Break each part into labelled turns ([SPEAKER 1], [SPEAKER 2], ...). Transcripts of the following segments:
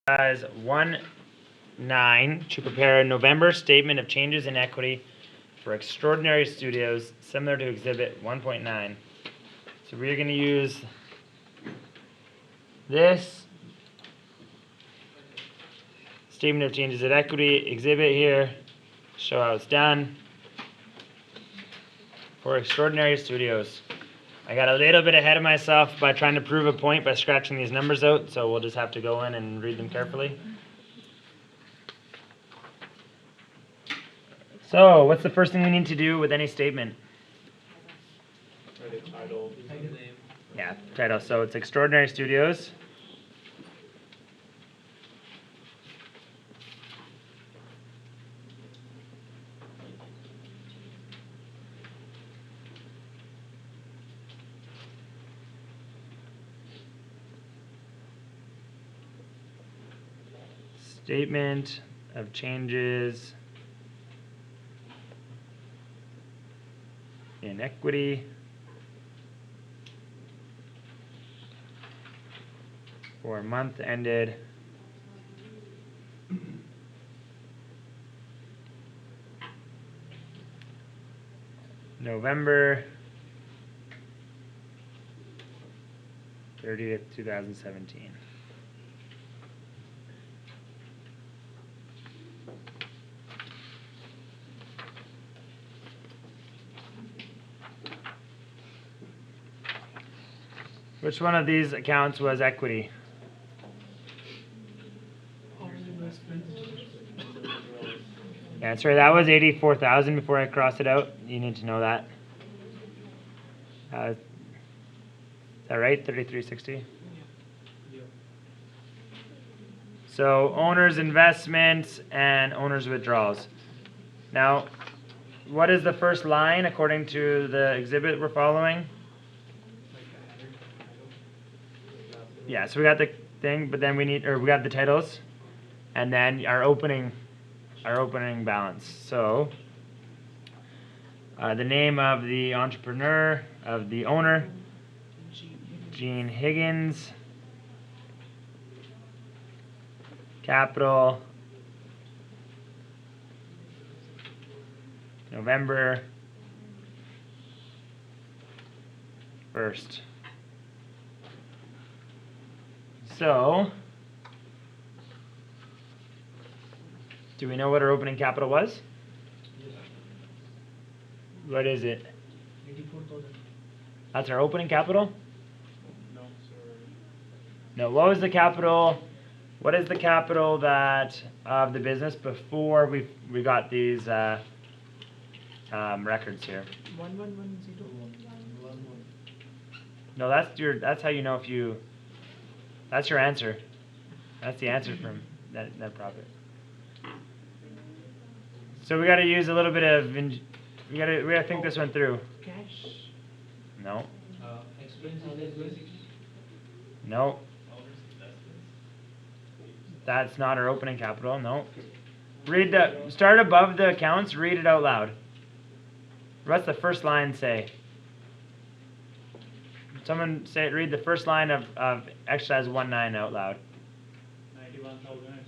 [SPEAKER 1] exercise 1-9 to prepare a November statement of changes in equity for Extraordinary Studios, similar to Exhibit 1.9. So we're going to use this statement of changes in equity exhibit here, show how it's done for Extraordinary Studios. I got a little bit ahead of myself by trying to prove a point by scratching these numbers out, so we'll just have to go in and read them carefully. So, what's the first thing we need to do with any statement?
[SPEAKER 2] Write a title.
[SPEAKER 1] Yeah, title. So it's Extraordinary Studios. Statement of changes in equity for month ended November 30th, 2017. Which one of these accounts was equity? Yeah, sorry, that was 84,000 before I crossed it out. You need to know that. Is that right? 3360? So owner's investments and owner's withdrawals. Now, what is the first line according to the exhibit we're following? Yeah, so we got the thing, but then we got the titles, and then our opening balance. So the name of the entrepreneur, of the owner, Gene Higgins. Capital, November 1st. So, do we know what our opening capital was?
[SPEAKER 2] Yes.
[SPEAKER 1] What is it?
[SPEAKER 2] 84,000.
[SPEAKER 1] That's our opening capital?
[SPEAKER 2] No, sir.
[SPEAKER 1] No, what was the capital? What is the capital that of the business before we got these records here?
[SPEAKER 2] 1110.
[SPEAKER 1] No, that's how you know if you. That's your answer. That's the answer from that profit. So we got to use a little bit of. We got to think this one through.
[SPEAKER 3] Cash.
[SPEAKER 1] No.
[SPEAKER 3] Expenses.
[SPEAKER 1] No. That's not our opening capital. No. Start above the accounts. Read it out loud. What's the first line say? Someone read the first line of exercise 1-9 out loud.
[SPEAKER 2] 91,000.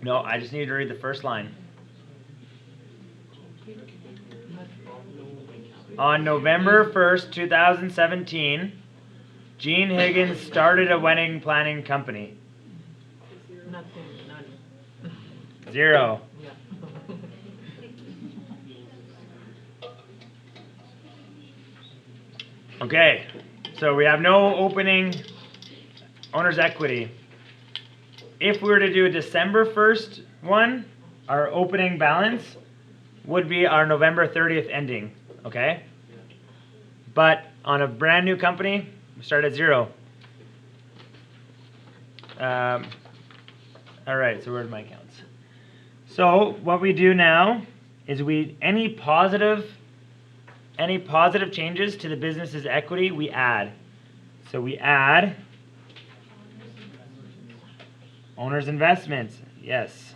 [SPEAKER 1] No, I just need to read the first line. On November 1st, 2017, Gene Higgins started a wedding planning company.
[SPEAKER 3] Nothing. None.
[SPEAKER 1] 0.
[SPEAKER 3] Yeah.
[SPEAKER 1] Okay, so we have no opening owner's equity. If we were to do a December 1st one, our opening balance would be our November 30th ending, okay? But on a brand new company, we start at 0. All right, so where's my accounts? So what we do now is any positive changes to the business's equity, we add. So we add owner's investments. Yes.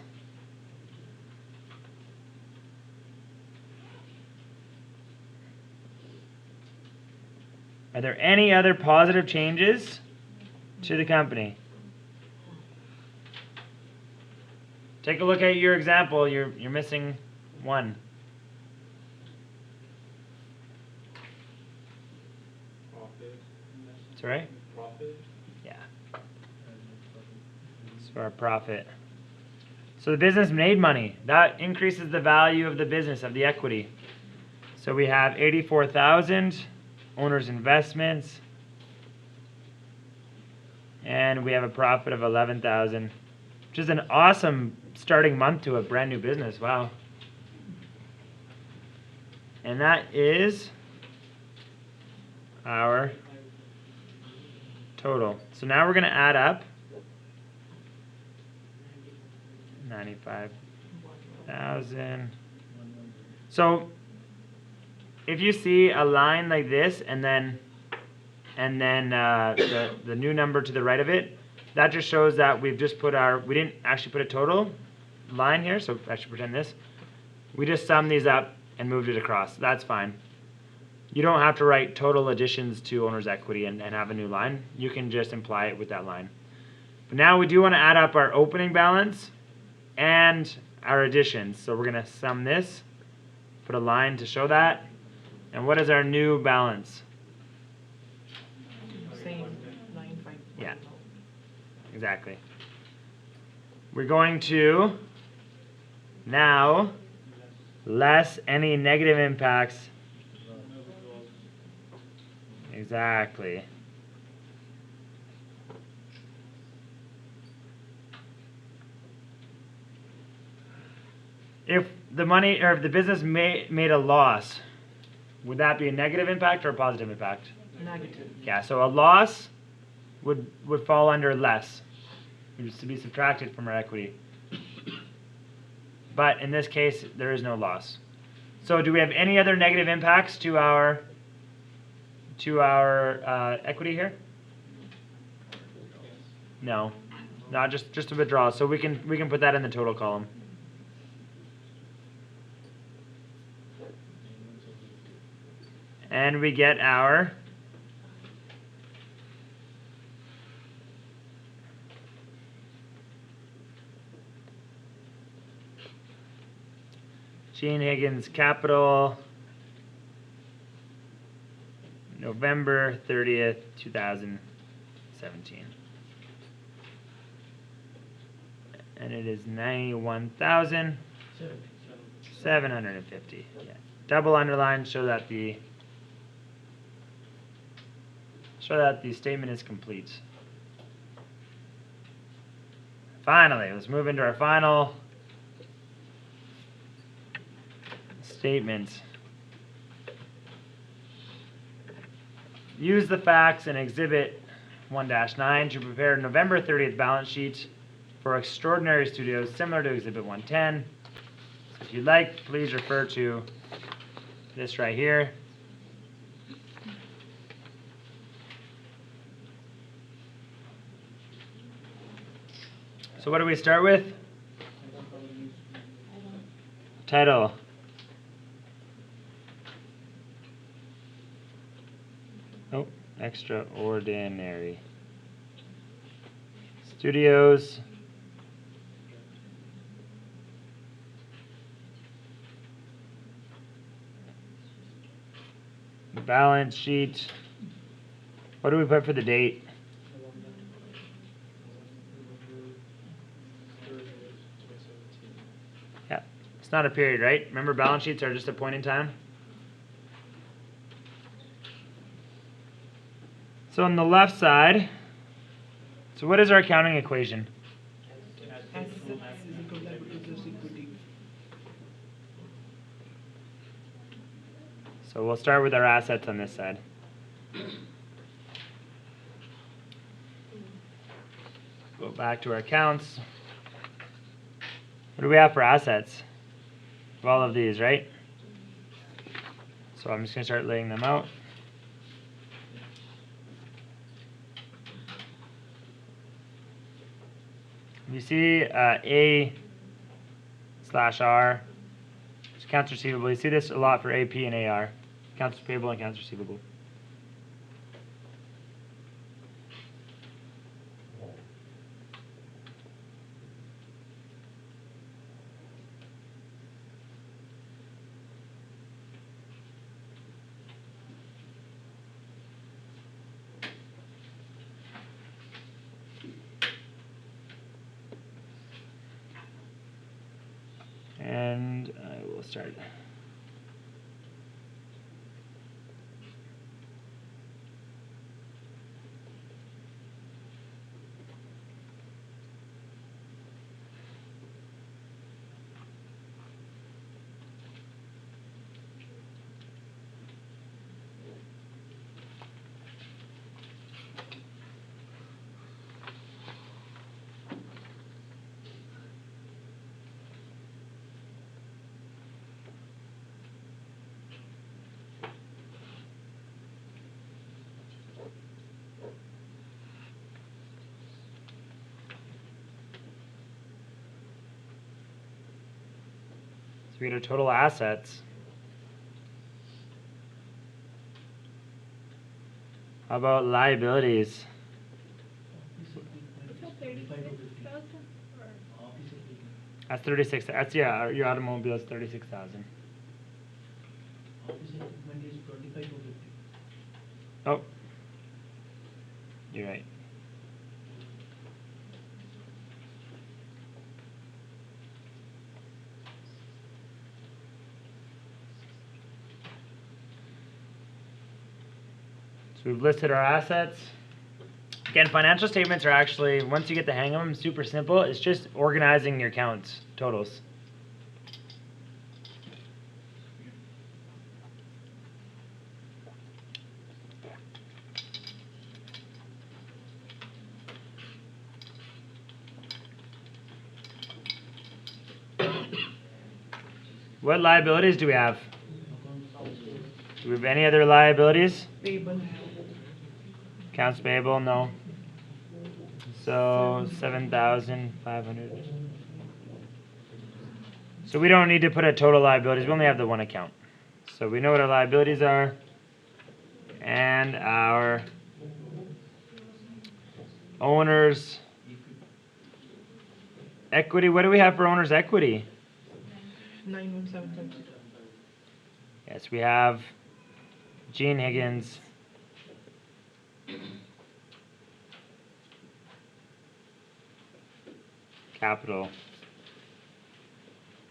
[SPEAKER 1] Are there any other positive changes to the company? Take a look at your example. You're missing one.
[SPEAKER 2] Profit.
[SPEAKER 1] That's right.
[SPEAKER 2] Profit.
[SPEAKER 1] Yeah. So our profit. So the business made money. That increases the value of the business, of the equity. So we have 84,000 owner's investments, and we have a profit of 11,000, which is an awesome starting month to a brand new business. Wow. And that is our total. So now we're going to add up 95,000. So if you see a line like this and then the new number to the right of it, that just shows that we've just put we didn't actually put a total line here, so I should pretend this. We just summed these up and moved it across. That's fine. You don't have to write total additions to owner's equity and have a new line. You can just imply it with that line. But now we do want to add up our opening balance and our additions. So we're going to sum this, put a line to show that. And what is our new balance?
[SPEAKER 3] Same, 9,510.
[SPEAKER 1] Yeah. Exactly. We're going to now less any negative impacts. Exactly. If the money or if the business made a loss, would that be a negative impact or a positive impact?
[SPEAKER 3] Negative.
[SPEAKER 1] Yeah, so a loss would fall under less. It was to be subtracted from our equity. But in this case, there is no loss. So do we have any other negative impacts to our equity here? No, not just a withdrawal. So we can put that in the total column. And we get our Gene Higgins Capital, November 30th, 2017. And it is 91,750. Yeah. Double underline, show that the statement is complete. Finally, let's move into our final statement. Use the facts in Exhibit 1-9 to prepare November 30th balance sheet for Extraordinary Studios similar to Exhibit 110. So if you'd like, please refer to this right here. So what do we start with? Title. Oh, Extraordinary Studios. Balance sheet. What do we put for the date? Yeah, it's not a period, right? Remember, balance sheets are just a point in time. So on the left side, so what is our accounting equation?
[SPEAKER 3] Assets is equal to liabilities equity.
[SPEAKER 1] So we'll start with our assets on this side. Go back to our accounts. What do we have for assets? All of these, right? So I'm just going to start laying them out. You see A/R, it's accounts receivable. You see this a lot for AP and AR, accounts payable and accounts receivable. we'll start. So we get our total assets. How about liabilities? That's 36. That's your automobile is 36,000.
[SPEAKER 2] Office equipment is 25 to 50.
[SPEAKER 1] Oh, you're right. So we've listed our assets. Again, financial statements are actually, once you get the hang of them, super simple. It's just organizing your accounts, totals. What liabilities do we have? Do we have any other liabilities?
[SPEAKER 3] Payable.
[SPEAKER 1] Accounts payable, no. So 7,500. So we don't need to put a total liabilities. We only have the one account. So we know what our liabilities are. And our owner's equity. What do we have for owner's equity?
[SPEAKER 3] 91756.
[SPEAKER 1] Yes, we have Gene Higgins. Capital.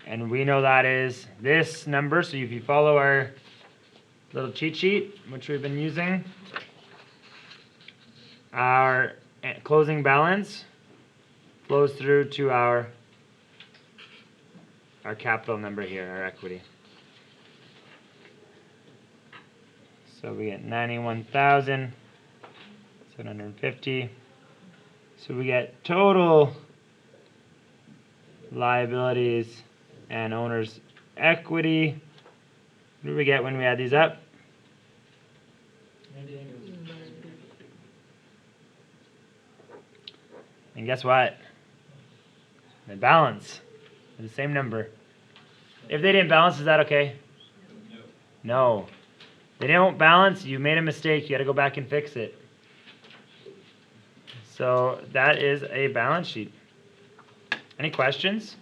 [SPEAKER 1] And we know that is this number. So if you follow our little cheat sheet, which we've been using, our closing balance flows through to our capital number here, our equity. So we get 91,750. So we get total liabilities and owner's equity. What do we get when we add these up?
[SPEAKER 2] 99.
[SPEAKER 1] And guess what? They balance. They're the same number. If they didn't balance, is that okay? No. They don't balance, you made a mistake. You got to go back and fix it. So that is a balance sheet. Any questions?